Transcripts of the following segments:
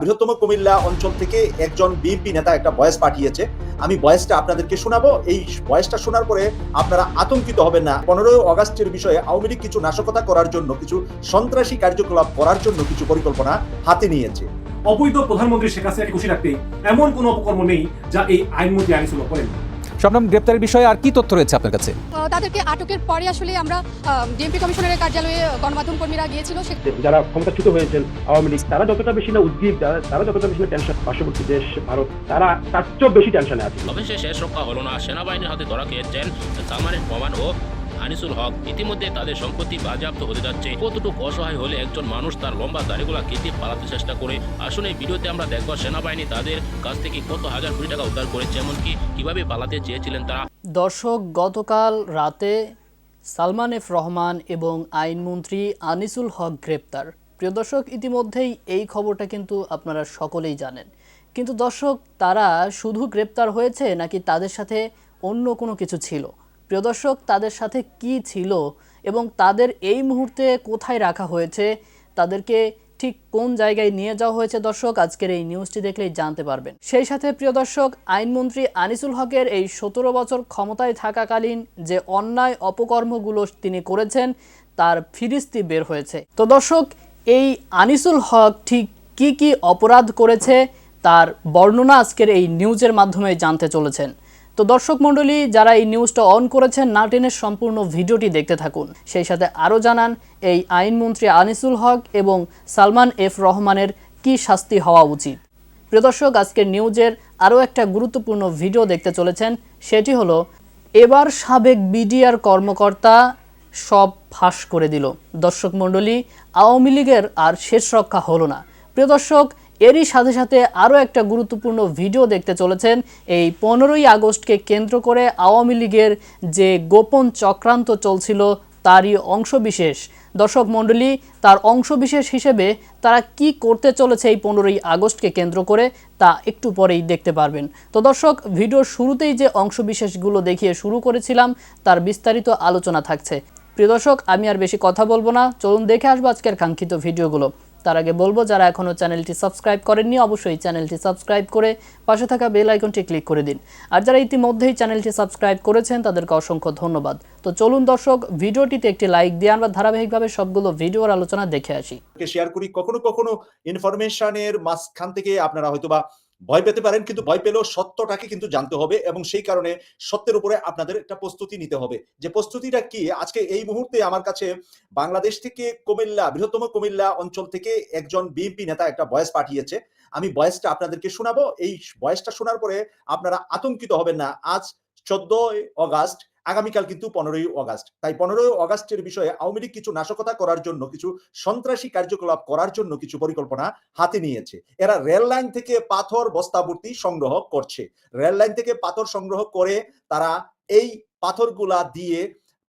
বৃহত্তম কুমিল্লা অঞ্চল থেকে একজন বিএনপি নেতা একটা ভয়েস পাঠিয়েছে। আমি ভয়েসটা আপনাদেরকে শোনাবো। এই ভয়েসটা শোনার পরে আপনারা আতঙ্কিত হবেন না। 15 অগাস্টের বিষয়ে আওয়ামী লীগ কিছু নাশকতা করার জন্য, কিছু সন্ত্রাসী কার্যকলাপ করার জন্য কিছু পরিকল্পনা হাতে নিয়েছে। অবৈধ প্রধানমন্ত্রী শেখ হাসিনাকে খুশি রাখতে এমন কোনো অপকর্ম নেই যা এই আইনমন্ত্রী আনিসুল করেন। শবনম, গ্রেপ্তারের বিষয়ে আর কি তথ্য রয়েছে আপনার কাছে? তাদেরকে আটকের পরে আসলে আমরা ডিএমপি কমিশনারের কার্যালয়ে গণমাধ্যম কর্মীরা গিয়েছিল। যারা ক্ষমতাচ্যুত হয়েছেন আওয়ামী লীগ, তারা যতটা বেশি না উদ্গ্রীব, তারা যতটা বেশি না টেনশন, পার্শ্ববর্তী দেশ ভারত তারা তার চেয়েও বেশি টেনশনে আছে। অবশেষে শেষ রক্ষা হলো না। সেনাবাহিনীর হাতে ধরা খেয়েছেন সালমানের প্রমাণ ও আনিসুল হক। ইতিমধ্যে তাদের সম্পত্তি বাজেয়াপ্ত হতে যাচ্ছে। কতটুকু অসহায় হলে একজন মানুষ তার লম্বা দাড়িগুলা কেটে পালাতে চেষ্টা করে। আসলে এই ভিডিওতে আমরা দেখব সেনাবাহিনী তাদের কাছ থেকে কত হাজার কোটি টাকা উদ্ধার করেছে, এমনকি কিভাবে পালাতে চেয়েছিলেন তারা। দর্শক, গতকাল রাতে সালমান এফ রহমান এবং আইনমন্ত্রী আনিসুল হক গ্রেপ্তার। প্রিয় দর্শক, ইতিমধ্যেই এই খবরটা কিন্তু আপনারা সকলেই জানেন। কিন্তু দর্শক, তারা শুধু গ্রেপ্তার হয়েছে নাকি তাদের সাথে অন্য কোনো কিছু ছিল? প্রিয় দর্শক, তাদের সাথে কি ছিল এবং তাদের এই মুহূর্তে কোথায় রাখা হয়েছে, তাদেরকে ঠিক কোন জায়গায় নিয়ে যাওয়া হয়েছে, দর্শক আজকের এই নিউজটি দেখলেই জানতে পারবেন। সেই সাথে প্রিয় দর্শক, আইনমন্ত্রী আনিসুল হকের এই 17 বছর ক্ষমতায় থাকাকালীন যে অন্যায় অপকর্মগুলো তিনি করেছেন তার ফিরিস্তি বের হয়েছে। তো দর্শক, এই আনিসুল হক ঠিক কি কি অপরাধ করেছে তার বর্ণনা আজকের এই নিউজের মাধ্যমে জানতে চলেছেন। তো দর্শক মণ্ডলী, যারা এই নিউজটা অন করেছেন না টেনে সম্পূর্ণ ভিডিওটি দেখতে থাকুন। সেই সাথে আরও জানান এই আইনমন্ত্রী আনিসুল হক এবং সালমান এফ রহমানের কি শাস্তি হওয়া উচিত। প্রিয় দর্শক, আজকের নিউজের আরও একটা গুরুত্বপূর্ণ ভিডিও দেখতে চলেছেন। সেটি হলো, এবার সাবেক বিডিআর কর্মকর্তা সব ফাঁস করে দিল। দর্শক মণ্ডলী, আওয়ামী লীগের আর শেষ রক্ষা হলো না। প্রিয় দর্শক, এরই সাথে সাথে আরও একটা গুরুত্বপূর্ণ ভিডিও দেখতে চলেছেন। এই 15ই আগস্টকে কেন্দ্র করে আওয়ামী লীগের যে গোপন চক্রান্ত চলছিল তারই অংশবিশেষ। দর্শক মণ্ডলী, তার অংশবিশেষ হিসেবে তারা কি করতে চলেছে এই 15ই আগস্টকে কেন্দ্র করে তা একটু পরেই দেখতে পারবেন। তো দর্শক, ভিডিওর শুরুতেই যে অংশবিশেষগুলো দেখিয়ে শুরু করেছিলাম তার বিস্তারিত আলোচনা থাকছে। প্রিয় দর্শক, আমি আর বেশি কথা বলবো না, চলুন দেখে আসবো আজকের কাঙ্ক্ষিত ভিডিওগুলো। তার আগে বলবো, যারা এখনও চ্যানেলটি সাবস্ক্রাইব করেননি অবশ্যই চ্যানেলটি সাবস্ক্রাইব করে পাশে থাকা বেল আইকনটি ক্লিক করে দিন। আর যারা ইতিমধ্যেই চ্যানেলটি সাবস্ক্রাইব করেছেন তাদেরকে অসংখ্য ধন্যবাদ। তো চলুন দর্শক, ভিডিওটিতে একটি লাইক দিয়ে আমরা ধারাবাহিকভাবে সবগুলো ভিডিওর আলোচনা দেখে আসি। শেয়ার করি। কখনো কখনো ইনফরমেশনের মাঝখান থেকে আপনারা হয়তোবা ভয় পেতে পারেন, কিন্তু ভয় পেলেও সত্যটাকে কিন্তু জানতে হবে এবং সেই কারণে সত্যের উপরে আপনাদের একটা প্রস্তুতি নিতে হবে। যে প্রস্তুতিটা কি, আজকে এই মুহূর্তে আমার কাছে বাংলাদেশ থেকে কুমিল্লা, বৃহত্তম কুমিল্লা অঞ্চল থেকে একজন বিএনপি নেতা একটা ভয়েস পাঠিয়েছে। আমি ভয়েসটা আপনাদেরকে শোনাবো। এই ভয়েসটা শোনার পরে আপনারা আতঙ্কিত হবেন না। আজ 14 অগাস্ট, আগামীকাল কিন্তু 15ই অগাস্ট। তাই 15 অগাস্টের বিষয়ে আওয়ামী লীগ কিছু নাশকতা করার জন্য, কিছু সন্ত্রাসী কার্যকলাপ করার জন্য কিছু পরিকল্পনা হাতে নিয়েছে। এরা রেল লাইন থেকে পাথর বস্তাভর্তি সংগ্রহ করছে। রেল লাইন থেকে পাথর সংগ্রহ করে তারা এই পাথরগুলা দিয়ে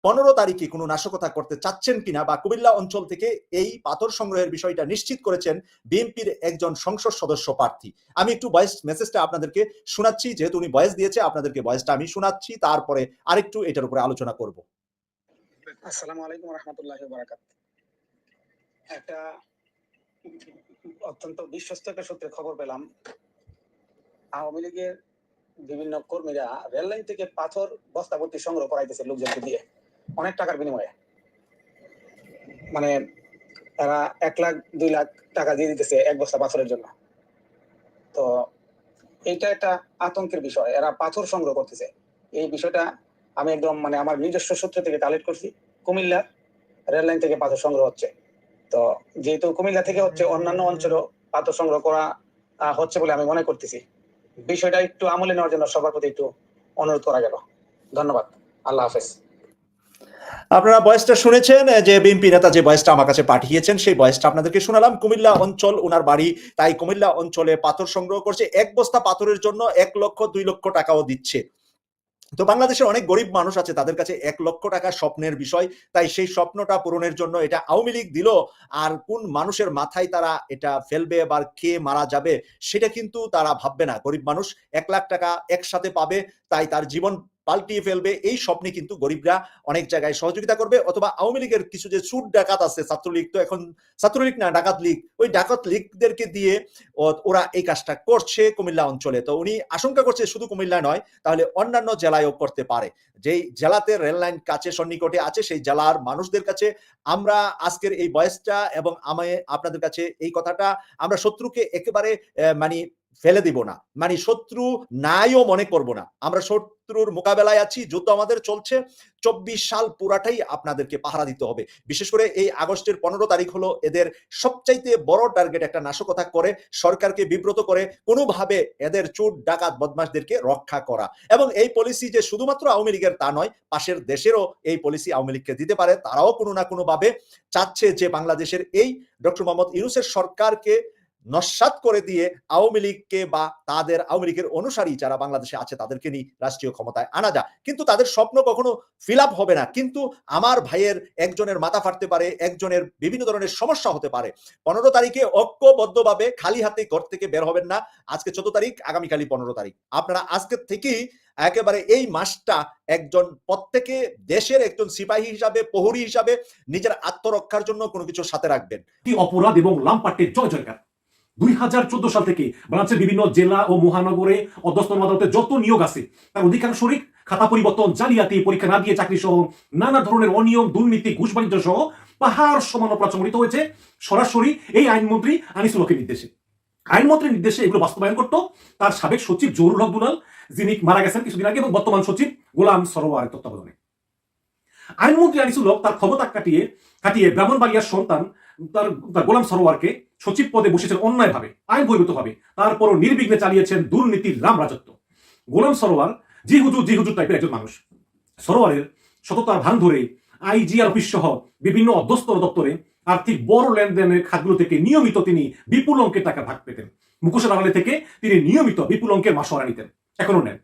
15 তারিখে কোনো নাশকতা করতে চাচ্ছেন কিনা, বা কুমিল্লা অঞ্চল থেকে এই পাথর সংগ্রহের বিষয়টা নিশ্চিত করেছেন বিএনপির একজন সংসদ সদস্য প্রার্থী। আমি একটু ভয়েস মেসেজটা আপনাদেরকে শোনাচ্ছি, যেহেতু উনি ভয়েস দিয়েছে আপনাদেরকে ভয়েসটা আমি শোনাচ্ছি, তারপরে আরেকটু এটার উপরে আলোচনা করব। আসসালামু আলাইকুম ওয়া রাহমাতুল্লাহি ওয়া বারাকাতুহু। একটা অত্যন্ত বিশ্বস্ত একটা সূত্রে খবর পেলাম, আওয়ামী লীগের বিভিন্ন কর্মীরা রেল লাইন থেকে পাথর বস্তাভর্তি সংগ্রহ করাইতেছে লোকজনকে দিয়ে, অনেক টাকার বিনিময়ে। মানে তারা 1 লাখ 2 লাখ টাকা দিয়ে দিতেছে এক বস্তা পাথরের জন্য। তো এইটা একটা আতঙ্কের বিষয়, এরা পাথর সংগ্রহ করতেছে। এই বিষয়টা আমি একদম আমার নিজস্ব সূত্র থেকে কালেক্ট করছি। কুমিল্লা রেল লাইন থেকে পাথর সংগ্রহ হচ্ছে। তো যেহেতু কুমিল্লা থেকে হচ্ছে, অন্যান্য অঞ্চলেও পাথর সংগ্রহ করা হচ্ছে বলে আমি মনে করতেছি। বিষয়টা একটু আমলে নেওয়ার জন্য সবার প্রতি একটু অনুরোধ করা গেল। ধন্যবাদ। আল্লাহ হাফেজ। আপনারা ভয়েসটা শুনেছেন, যে বিএনপি নেতা যে ভয়েসটা আমার কাছে পাঠিয়েছেন সেই ভয়েসটা আপনাদেরকে শোনালাম। কুমিল্লা অঞ্চল ওনার বাড়ি, তাই কুমিল্লা অঞ্চলে পাথর সংগ্রহ করছে। এক বস্তা পাথরের জন্য 1 লক্ষ 2 লক্ষ টাকাও দিচ্ছে। তো বাংলাদেশের অনেক গরিব মানুষ আছে, তাদের কাছে 1 লক্ষ টাকা স্বপ্নের বিষয়। তাই সেই স্বপ্নটা পূরণের জন্য এটা আওয়ামী লীগ দিল, আর কোন মানুষের মাথায় তারা এটা ফেলবে বা কে মারা যাবে সেটা কিন্তু তারা ভাববে না। গরিব মানুষ 1 লাখ টাকা একসাথে পাবে, তাই তার জীবন পাল্টিয়ে ফেলবে, এই স্বপ্নে কিন্তু গরিবরা অনেক জায়গায় সহযোগিতা করবে, অথবা আওয়ামী লীগের কিছু যে চুট ডাকাত আছে, ছাত্রলীগ তো এখন ছাত্রলীগ না, ডাকাত লীগ, ওই ডাকাত লীগদেরকে দিয়ে ওরা এই কাজটা করছে কুমিল্লা অঞ্চলে। তো উনি আশঙ্কা করছে শুধু কুমিল্লা নয়, তাহলে অন্যান্য জেলায়ও করতে পারে। যেই জেলাতে রেল লাইন কাছে সন্নিকটে আছে সেই জেলার মানুষদের কাছে আমরা আজকের এই ভয়েসটা এবং আপনাদের কাছে এই কথাটা, আমরা শত্রুকে একেবারে মানে ফেলে দিব না, মানে শত্রু নাইও মনে করব না, আমরা শত্রুর মোকাবেলায় আছি, যুদ্ধ আমাদের চলছে। 24 সাল পুরাটাই আপনাদেরকে পাহারা দিতে হবে। বিশেষ করে এই আগস্টের 15 তারিখ হলো এদের সবচাইতে বড় টার্গেট, একটা নাশকতা করে সরকারকে বিব্রত করে কোনোভাবে এদের চোর ডাকাত বদমাশদেরকে রক্ষা করা। এবং এই পলিসি যে শুধুমাত্র আওয়ামী লীগের তা নয়, পাশের দেশেরও এই পলিসি আওয়ামী লীগকে দিতে পারে। তারাও কোনো না কোনো ভাবে চাচ্ছে যে বাংলাদেশের এই ডক্টর মোহাম্মদ ইউনূসের সরকারকে নস্যাৎ করে দিয়ে আওয়ামী লীগকে বা তাদের আওয়ামী লীগের অনুসারী যারা বাংলাদেশে আছে তাদেরকে নিয়ে রাষ্ট্রীয় ক্ষমতায় আনা যায়। কিন্তু তাদের স্বপ্ন কখনো ফিল আপ হবে না। কিন্তু আমার ভাইয়ের একজনের মাথা ফাটতে পারে, একজনের বিভিন্ন ধরনের সমস্যা হতে পারে। 15 তারিখে ঐক্যবদ্ধভাবে খালি হাতে ঘর থেকে বের হবেন না। আজকে 14 তারিখ, আগামীকালই 15 তারিখ। আপনারা আজকে থেকেই একেবারে এই মাসটা একজন প্রত্যেকে দেশের একজন সিপাহী হিসাবে, প্রহরী হিসাবে নিজের আত্মরক্ষার জন্য কোনো কিছু সাথে রাখবেন। কি অপরাধ এবং লামপাট্টের জয় জয়কার। 2014 সাল থেকে বাংলাদেশের বিভিন্ন জেলা ও মহানগরে অধস্তন আদালতে যত নিয়োগ আছে তার অধিকাংশই খাতা পরিবর্তন, জালিয়াতি, পরীক্ষা না দিয়ে চাকরি সহ নানা ধরনের অনিয়ম, দুর্নীতি, ঘুষ বাণিজ্য সহ পাহাড় সমান অপরাধ সংঘটিত হয়েছে সরাসরি এই আইনমন্ত্রী আনিসুল হকের নির্দেশে। আইনমন্ত্রীর নির্দেশে এগুলো বাস্তবায়ন করত তার সাবেক সচিব জহুরুল হক দুলাল, যিনি মারা গেছেন কিছুদিন আগে, এবং বর্তমান সচিব গোলাম সরোয়ারের তত্ত্বাবধানে। আইনমন্ত্রী আনিসুল হক তার ক্ষমতা কাটিয়ে ব্রাহ্মণবাড়িয়ার সন্তান তার গোলাম সরোয়ারকে সচিব পদে বসেছেন অন্যায়ভাবে, আইন বহির্ভূতভাবে। তারপরও নির্বিঘ্নে চালিয়েছেন দুর্নীতির রাম রাজত্ব। গোলাম সরোয়ার জি হুজুর টাইপের একজন মানুষ। সরোয়ারের সততার ভান ধরে আইজিআর অফিস সহ বিভিন্ন অধ্যস্তর দপ্তরে আর্থিক বড় লেনদেনের খাতগুলো থেকে নিয়মিত তিনি বিপুল অঙ্কের টাকা ভাগ পেতেন। মুখোশের আড়ালে থেকে তিনি নিয়মিত বিপুল অঙ্কের মাসোয়ারা নিতেন, এখনো নেন।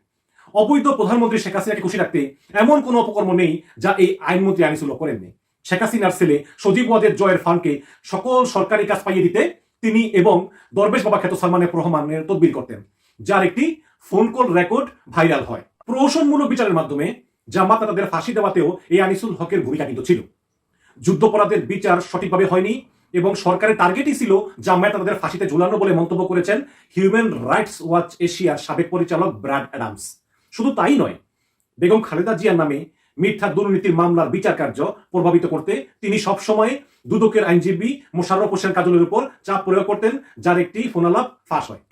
অবৈধ প্রধানমন্ত্রী শেখ হাসিনাকে খুশি রাখতে এমন কোনো অপকর্ম নেই যা এই আইনমন্ত্রী আনিসুল হক করেননি। শেখ হাসিনার ছেলে সজীব ওয়াজেদ জয়ের ফান্ডকে সকল সরকারি কাজ পাইয়ে দিতে তিনি এবং দরবেশ বাবা খ্যাত সালমান এফ রহমানের তদবির করতেন, যার একটি ফোন কল রেকর্ড ভাইরাল হয়। প্রহসনমূলক বিচারের মাধ্যমে জামাত তাদের ফাঁসি দেওয়াতেও এই আনিসুল হকের ভূমিকা কিন্তু ছিল। যুদ্ধাপরাধের বিচার সঠিকভাবে হয়নি এবং সরকারের টার্গেটই ছিল জামায়াত তাদের ফাঁসিতে ঝুলানো বলে মন্তব্য করেছেন হিউম্যান রাইটস ওয়াচ এশিয়ার সাবেক পরিচালক ব্র্যাড অ্যাডামস। শুধু তাই নয়, বেগম খালেদা জিয়ার নামে মিথ্যা দুর্নীতির মামলার বিচার কার্য প্রভাবিত করতে তিনি সবসময় দুদকের আইনজীবী মোশাররফ হোসেন কাজলের উপর চাপ প্রয়োগ করতেন, যার একটি ফোনালাপ ফাঁস হয়।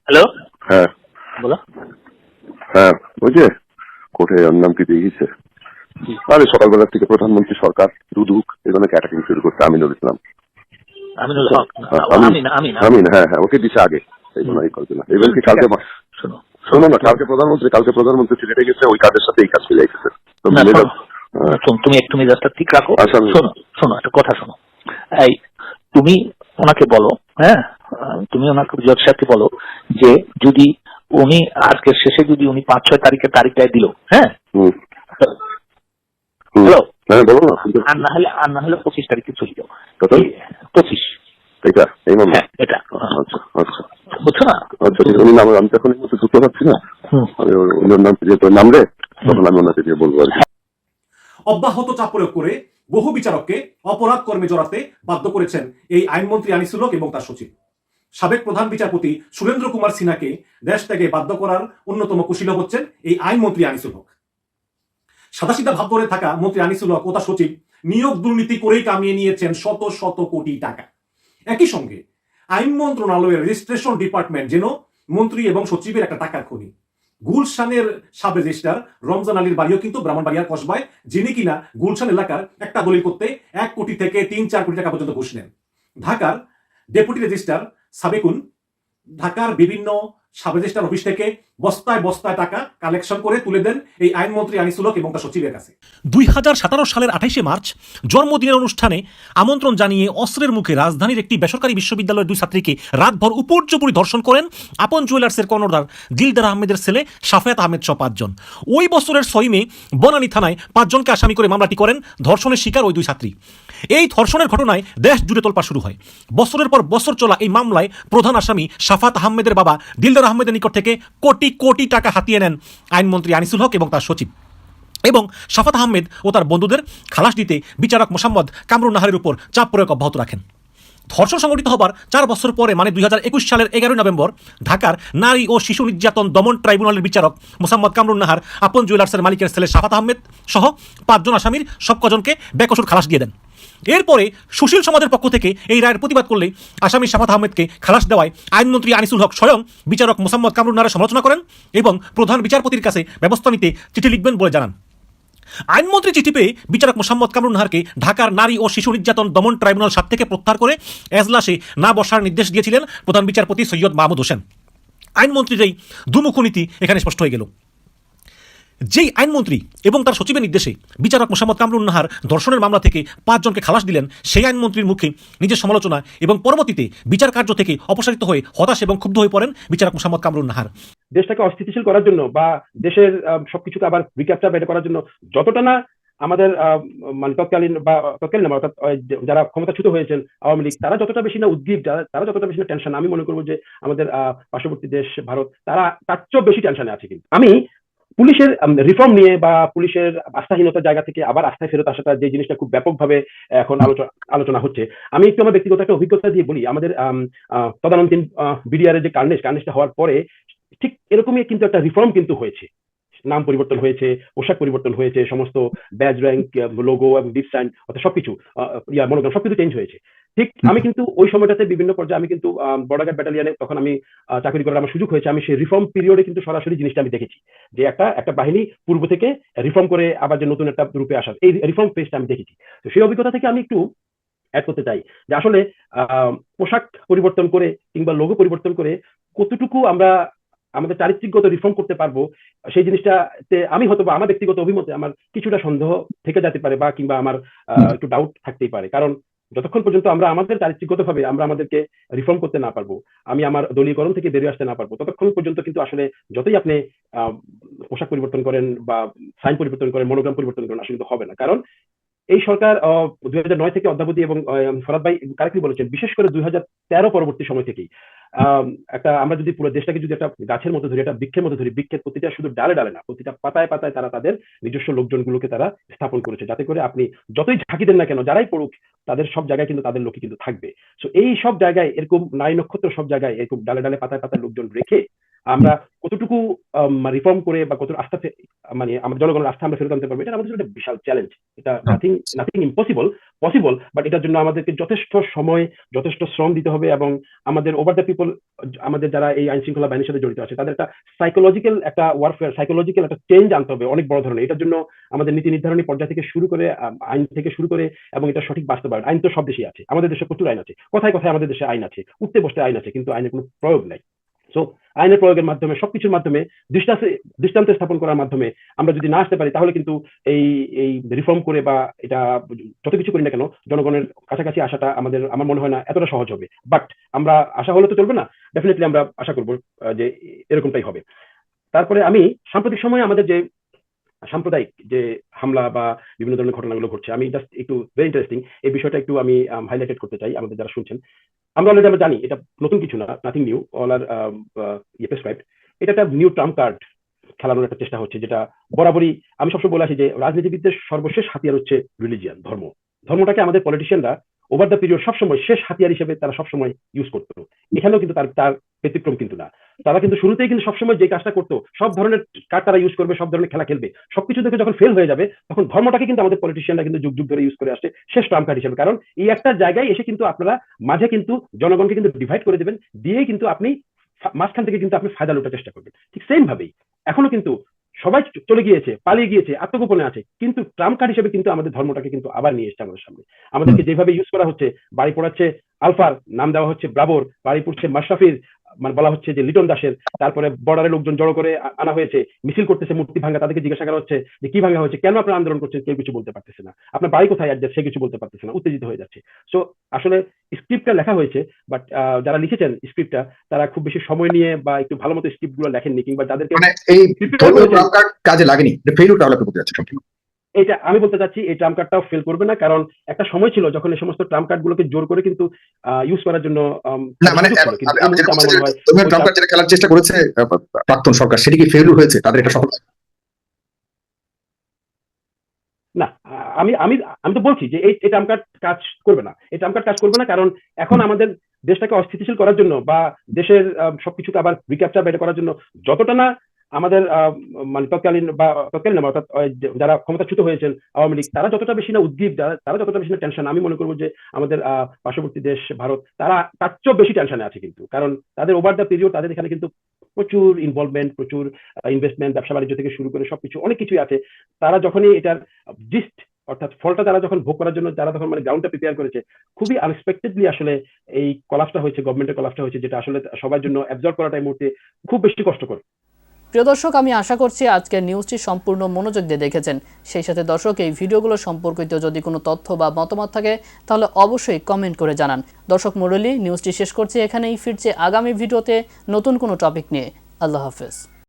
হ্যালো, হ্যাঁ বলো। হ্যাঁ, ওই যে কোর্টে ওর নাম কি দিয়ে গেছে? আরে সকালবেলা থেকে প্রধানমন্ত্রী সরকার দুদক এগুলো ক্যাটারিং শুরু করতে আমিনুল ইসলাম, আমিনুল হক, আমিন, হ্যাঁ হ্যাঁ, ওকে দিছে আগে। এই জন্য এই করবে না। এবার কি কালকে শোনো না, কালকে প্রধানমন্ত্রী সিলেটে গেছে, ওই কাজের সাথে এই কাজ মিলে গেছে। তুমি একটু মেজাজটা ঠিক রাখো। শোনো একটা কথা শোনো। এই তুমি ওনাকে বলো, হ্যাঁ তুমি ওনাকে জজ সাহেবকে বলো যে যদি উনি আজকের শেষে যদি উনি 5-6 তারিখের তারিখটায় দিল, হ্যাঁ হ্যালো, আর না হলে 25 তারিখে চলে যাও। 25 এটা এই মামলা, এটা আচ্ছা আচ্ছা, বুঝছো না? আচ্ছা, উনি নাম আমি তখন এই মতো যুক্ত পাচ্ছি না, ওনার নাম যে নাম রে, তখন আমি ওনাকে দিয়ে বলবো আর কি। অব্যাহত চাপ প্রয়োগ করে বহু বিচারককে অপরাধ কর্মে জড়াতে বাধ্য করেছেন এই আইনমন্ত্রী আনিসুল হক এবং তার সচিব। সাবেক প্রধান বিচারপতি সুরেন্দ্র কুমার সিনহাকে দেশ ত্যাগে বাধ্য করার অন্যতম কুশীলব হচ্ছেন এই আইনমন্ত্রী আনিসুল হক। সাদাসিধা ভাব ধরে থাকা মন্ত্রী আনিসুল হক ও তার সচিব নিয়োগ দুর্নীতি করেই কামিয়ে নিয়েছেন শত শত কোটি টাকা। একই সঙ্গে আইন মন্ত্রণালয়ের রেজিস্ট্রেশন ডিপার্টমেন্ট যেন মন্ত্রী এবং সচিবের একটা টাকার খনি। গুলশানের সাব রেজিস্ট্রার রমজান আলীর বাড়িও কিন্তু ব্রাহ্মণবাড়িয়ার কসবায়, যিনি কিনা গুলশান এলাকার একটা দলিল করতে 1 কোটি থেকে 3-4 কোটি টাকা পর্যন্ত ঘুষ নেন। ঢাকার ডেপুটি রেজিস্ট্রার সাবেকুন ঢাকার বিভিন্ন সাব রেজিস্ট্রার অফিস থেকে বস্তায় বস্তায় টাকা কালেকশন করে তুলে দেন এই আইনমন্ত্রী আনিসুল হক এবং তার সচিবের কাছে। 2017 সালের 28শে মার্চ জন্মদিনের অনুষ্ঠানে আমন্ত্রণ জানিয়ে অস্ত্রের মুখে রাজধানীর একটি বেসরকারি বিশ্ববিদ্যালয়ের 2 ছাত্রীকে রাতভর উপর্যুপরি ধর্ষণ করেন আপন জুয়েলার্সের কর্ণধার দিলদার আহমেদের ছেলে সাফায়াত আহমেদ সহ 5 জন। ওই বছরের 6 মে বনানী থানায় 5 জনকে আসামি করে মামলাটি করেন ধর্ষণের শিকার ওই 2 ছাত্রী। এই ধর্ষণের ঘটনায় দেশ জুড়ে তোলপাড় শুরু হয়। বছরের পর বছর চলা এই মামলায় প্রধান আসামি সাফাত আহমেদের বাবা দিলদার দিলদার আহমেদের নিকট থেকে কোটি কোটি টাকা হাতিয়ে নেন আইনমন্ত্রী আনিসুল হক এবং তার সচিব, এবং শাফাত আহমেদ ও তার বন্ধুদের খালাস দিতে বিচারক মোসাম্মদ কামরুন নাহারের উপর চাপ প্রয়োগ অব্যাহত রাখেন। ধর্ষণ সংঘটিত হবার 4 বছর পরে মানে 2021 সালের 11 নভেম্বর ঢাকার নারী ও শিশু নির্যাতন দমন ট্রাইব্যুনালের বিচারক মোসাম্মদ কামরুন নাহার আপন জুয়েলার্সের মালিকের ছেলে শাফাত আহমেদ সহ 5 জন আসামির সব কজনকে বেকসুর খালাস দিয়ে দেন। এরপরে সুশীল সমাজের পক্ষ থেকে এই রায়ের প্রতিবাদ করলে আসামি শাফাত আহমেদকে খালাস দেওয়ায় আইনমন্ত্রী আনিসুল হক স্বয়ং বিচারক মোসাম্মদ কামরুন নাহারের সমালোচনা করেন এবং প্রধান বিচারপতির কাছে ব্যবস্থা নিতে চিঠি লিখবেন বলে জানান। আইনমন্ত্রী চিঠি পেয়ে বিচারক মোসাম্মদ কামরুন নাহারকে ঢাকার নারী ও শিশু নির্যাতন দমন ট্রাইব্যুনাল 7 থেকে প্রত্যাহার করে এজলাসে না বসার নির্দেশ দিয়েছিলেন প্রধান বিচারপতি সৈয়দ মাহমুদ হোসেন। আইনমন্ত্রীর এই দুমুখ নীতি এখানে স্পষ্ট হয়ে গেল। যেই আইনমন্ত্রী এবং তার সচিবের নির্দেশে বিচারক মোসাম্মদ কামরুন নাহার ধর্ষণের মামলা থেকে 5 জনকে খালাস দিলেন, সেই আইনমন্ত্রীর মুখে নিজের সমালোচনা এবং পরবর্তীতে বিচার কার্য থেকে অপসারিত হয়ে হতাশ এবং ক্ষুব্ধ হয়ে পড়েন বিচারক মোসাম্মদ কামরুন নাহার। দেশটাকে অস্থিতিশীল করার জন্য বা দেশের সবকিছুকে আবার রিক্যাপচার বের করার জন্য যতটা না আমাদের মানে তৎকালীন না অর্থাৎ যারা ক্ষমতাচ্যুত হয়েছেন আওয়ামী লীগ, তারা যতটা বেশি না উদ্গ্রীব, তারা যতটা বেশি না টেনশন, আমি মনে করবো যে আমাদের পার্শ্ববর্তী দেশ ভারত তারা তার চেয়েও বেশি টেনশনে আছে। কিন্তু আমি পুলিশের রিফর্ম নিয়ে বা পুলিশের আস্থাহীনতার জায়গা থেকে আবার আস্থায় ফেরত আসাটা যে জিনিসটা খুব ব্যাপকভাবে এখন আলোচনা হচ্ছে, আমি একটু আমার ব্যক্তিগত একটা অভিজ্ঞতা দিয়ে বলি। আমাদের তদানীন্তন বিডিআর এর যে কার্নেসটা হওয়ার পরে ঠিক এরকমই কিন্তু একটা রিফর্ম কিন্তু হয়েছে। নাম পরিবর্তন হয়েছে, পোশাক পরিবর্তন হয়েছে, সমস্ত ব্যাজ র্যাঙ্ক, লোগো এবং ডিপ সাইন অর্থাৎ সবকিছু মনোগ্রাম সবকিছু চেঞ্জ হয়েছে। ঠিক আমি কিন্তু ওই সময়টাতে বিভিন্ন পর্যায়ে আমি কিন্তু বর্ডার গার্ড ব্যাটালিয়নে তখন আমি চাকরি করার আমার সুযোগ হয়েছে। আমি সেই রিফর্ম পিরিয়ডে কিন্তু সরাসরি জিনিসটা আমি দেখেছি যে একটা বাহিনী পূর্ব থেকে রিফর্ম করে আবার যে নতুন একটা রূপে আসার এই রিফর্ম ফেজটা আমি দেখেছি। তো সেই অভিজ্ঞতা থেকে আমি একটু অ্যাড করতে চাই যে আসলে পোশাক পরিবর্তন করে কিংবা লোগো পরিবর্তন করে কতটুকু আমরা আমাদের চারিত্রিকগত রিফর্ম করতে পারবো, সেই জিনিসটাতে আমি হয়তো বা আমার ব্যক্তিগত অভিমতে আমার কিছুটা সন্দেহ থেকে যেতে পারে বা কিংবা আমার একটু ডাউট থাকতেই পারে। কারণ যতক্ষণ পর্যন্ত আমরা আমাদের চারিত্রিকগত ভাবে আমরা আমাদেরকে রিফর্ম করতে না পারবো, আমি আমার দলীয়করণ থেকে বেরিয়ে আসতে না পারবো, ততক্ষণ পর্যন্ত কিন্তু আসলে যতই আপনি পোশাক পরিবর্তন করেন বা সাইন পরিবর্তন করেন, মনোগ্রাম পরিবর্তন করেন, আসলে কিন্তু হবে না। কারণ এই সরকার 2009 থেকে অদ্যাবধি এবং ফরাদ ভাই কারেক্টলি বলেছেন, বিশেষ করে 2013 পরবর্তী সময় থেকেই একটা আমরা যদি পুরো দেশটাকে যদি একটা গাছের মতো ধরি, একটা বৃক্ষের মতো ধরি, বৃক্ষের প্রতিটা শুধু ডালে ডালে না, প্রতিটা পাতায় পাতায় তারা তাদের নিজস্ব লোকজনগুলোকে তারা স্থাপন করেছে, যাতে করে আপনি যতই ঝাঁকি দেন না কেন, যারাই পড়ুক তাদের সব জায়গায় কিন্তু তাদের লোকই কিন্তু থাকবে। সো এই সব জায়গায় এরকম নারী নক্ষত্র সব জায়গায় এরকম ডালে ডালে পাতায় পাতায় লোকজন রেখে আমরা কতটুকু রিফর্ম করে বা কত আস্থা মানে আমরা জনগণের আস্থা আমরা ফেরত আনতে পারবো, এটা আমাদের একটা বিশাল চ্যালেঞ্জ। এটা নাথিং ইম্পসিবল, পসিবল, বাট এটার জন্য আমাদেরকে যথেষ্ট সময়, যথেষ্ট শ্রম দিতে হবে এবং আমাদের ওভার দ্য পিপল, আমাদের যারা এই আইন শৃঙ্খলা বাহিনীর সাথে জড়িত আছে, তাদের একটা সাইকোলজিক্যাল একটা ওয়ারফেয়ার, সাইকোলজিক্যাল একটা চেঞ্জ আনতে হবে অনেক বড় ধরনের। এটার জন্য আমাদের নীতি নির্ধারণী পর্যায় থেকে শুরু করে আইন থেকে শুরু করে এবং এটা সঠিক বাস্তবায়ন। আইন তো সব দেশেই আছে, আমাদের দেশে প্রচুর আইন আছে, কথায় কথায় আমাদের দেশে আইন আছে, উঠতে বসতে আইন আছে, কিন্তু আইনের কোনো প্রয়োগ নাই। সো আইনের প্রয়োগের মাধ্যমে, সবকিছুর মাধ্যমে, দৃষ্টান্ত স্থাপন করার মাধ্যমে আমরা যদি না আসতে পারি, তাহলে কিন্তু এই রিফর্ম করে বা এটা যত কিছু করি না কেন জনগণের কাছাকাছি আসাটা আমার মনে হয় না এতটা সহজ হবে। বাট আমরা আশা হলে তো চলবে না, ডেফিনেটলি আমরা আশা করবো যে এরকমটাই হবে। তারপরে আমি সাম্প্রতিক সময়ে আমাদের যে সাম্প্রদায়িক যে হামলা বা বিভিন্ন ধরনের ঘটনাগুলো ঘটছে, আমি জাস্ট একটু ভেরি ইন্টারেস্টিং এই বিষয়টা একটু আমি হাইলাইটেড করতে চাই আমাদের যারা শুনছেন। আমরা জানি এটা নতুন কিছু না, নাথিং নিউ, অল আর প্রেসক্রাইবড। এটা একটা নিউ ট্রাম্প কার্ড খেলানোর একটা চেষ্টা হচ্ছে, যেটা বরাবরই আমি সবসময় বলে আসি যে রাজনীতিবিদদের সর্বশেষ হাতিয়ার হচ্ছে রিলিজিয়ান, ধর্মটাকে আমাদের পলিটিশিয়ানরা ওভার দ্য পিরিয়ড সবসময় শেষ হাতিয়ার হিসেবে তারা সবসময় ইউজ করতো। এখানেও কিন্তু তার ব্যতিক্রম কিন্তু না, তারা কিন্তু শুরুতেই কিন্তু সবসময় যে কাজটা করতো, সব ধরনের কার্ড তারা ইউজ করবে, সব ধরনের খেলা খেলবে, সবকিছু থেকে যখন ফেল হয়ে যাবে তখন ধর্মটাকে কিন্তু আমাদের পলিটিশিয়ানরা কিন্তু যুগ যুগ ধরে ইউজ করে আসছে শেষ ট্রাম্প কার্ড হিসেবে। কারণ এই একটা জায়গায় এসে কিন্তু আপনারা মাঝে কিন্তু জনগণকে কিন্তু ডিভাইড করে দেবেন, দিয়ে কিন্তু আপনি মাঝখান থেকে কিন্তু আপনি ফায়দা লুটার চেষ্টা করবেন। ঠিক সেম ভাবেই এখনো কিন্তু সবাই চলে গিয়েছে, পালিয়ে গিয়েছে, আত্মগোপনে আছে, কিন্তু ট্রাম্প কার্ড হিসেবে কিন্তু আমাদের ধর্মটাকে কিন্তু আবার নিয়ে এসছে আমাদের সামনে। আমাদেরকে যেভাবে ইউজ করা হচ্ছে, বাড়ি পড়াচ্ছে আলফার, নাম দেওয়া হচ্ছে ব্রাভোর, বাড়ি পড়ছে মাশরাফির, মানে বলা হচ্ছে যে লিটন দাসের, তারপরে বর্ডারে লোকজন জড়ো করে আনা হয়েছে, মিছিল করতেছে মূর্তি ভাঙা, তাদেরকে জিজ্ঞাসা করা হচ্ছে যে কি ভাঙা হয়েছে, কেন আপনারা আন্দোলন করছেন, কেউ কিছু বলতে পারতেছে না, আপনার বাড়ি কোথায় অ্যাড্রেস সে কিছু বলতে পারতেছে না, উত্তেজিত হয়ে যাচ্ছে। সো আসলে স্ক্রিপ্টটা লেখা হয়েছে, বাট যারা লিখেছেন স্ক্রিপ্টটা তারা খুব বেশি সময় নিয়ে বা একটু ভালো মতো স্ক্রিপ্ট গুলো লেখেননি, কিংবা যাদেরকে এই কাজে লাগেনি, ফেইলিউরটা হলো করতে যাচ্ছে। এটা আমি বলতে চাচ্ছি এই ট্রাম্প কার্ডটাও ফেল করবে না, কারণ একটা সময় ছিল যখন এই সমস্ত ট্রাম্প কার্ড গুলোকে জোর করে কিন্তু ইউজ করার জন্য না মানে সুযোগ ছিল। কিন্তু এই আপনি মুহূর্তে আমার মনে হয় ডোনাল্ড ট্রাম্প যেটা খেলার চেষ্টা করেছে প্রাক্তন সরকার, সেটি কি ফেল হয়েছে, তাদের এটা সফল? না, আমি আমি আমি তো বলছি যে এই ট্রাম্প কার্ড কাজ করবে না, এই ট্রাম্প কার্ড কাজ করবে না, কারণ এখন আমাদের দেশটাকে অস্থিতিশীল করার জন্য বা দেশের সবকিছুকে আবার রিক্যাপচার বের করার জন্য যতটা না আমাদের মানে তৎকালীন না, অর্থাৎ যারা ক্ষমতাচ্যুত হয়েছেন আওয়ামী লীগ, তারা যতটা বেশি না উদ্গ্রীব, তারা যতটা বেশি না টেনশন, আমি মনে করবো যে আমাদের পার্শ্ববর্তী দেশ ভারত তারা তার চেয়েও বেশি টেনশনে আছে কিন্তু, কারণ তাদের ওভার দ্য পিরিয়ড তাদের এখানে কিন্তু প্রচুর ইনভলভমেন্ট, প্রচুর ইনভেস্টমেন্ট, ব্যবসা বাণিজ্য থেকে শুরু করে সবকিছু অনেক কিছুই আছে। তারা যখনই এটার জিস্ট অর্থাৎ ফলটা তারা যখন ভোগ করার জন্য তারা তখন মানে গ্রাউন্ডটা প্রিপেয়ার করেছে, খুবই আনএক্সপেক্টেডলি আসলে এই কলাপসটা হয়েছে, গভর্নমেন্টের কলাপসটা হয়েছে, যেটা আসলে সবার জন্য অ্যাবজর্ব করাটা এই মুহূর্তে খুব বেশি কষ্টকর। প্রিয় দর্শক, আমি আশা করছি আজকের নিউজটি সম্পূর্ণ মনোযোগ দিয়ে দেখেছেন। সেই সাথে দর্শক, এই ভিডিওগুলো সম্পর্কিত যদি কোনো তথ্য বা মতামত থাকে তাহলে অবশ্যই কমেন্ট করে জানান। দর্শক মণ্ডলী, নিউজটি শেষ করছি এখানেই, ফিরছে আগামী ভিডিওতে নতুন কোনো টপিক নিয়ে। আল্লাহ হাফেজ।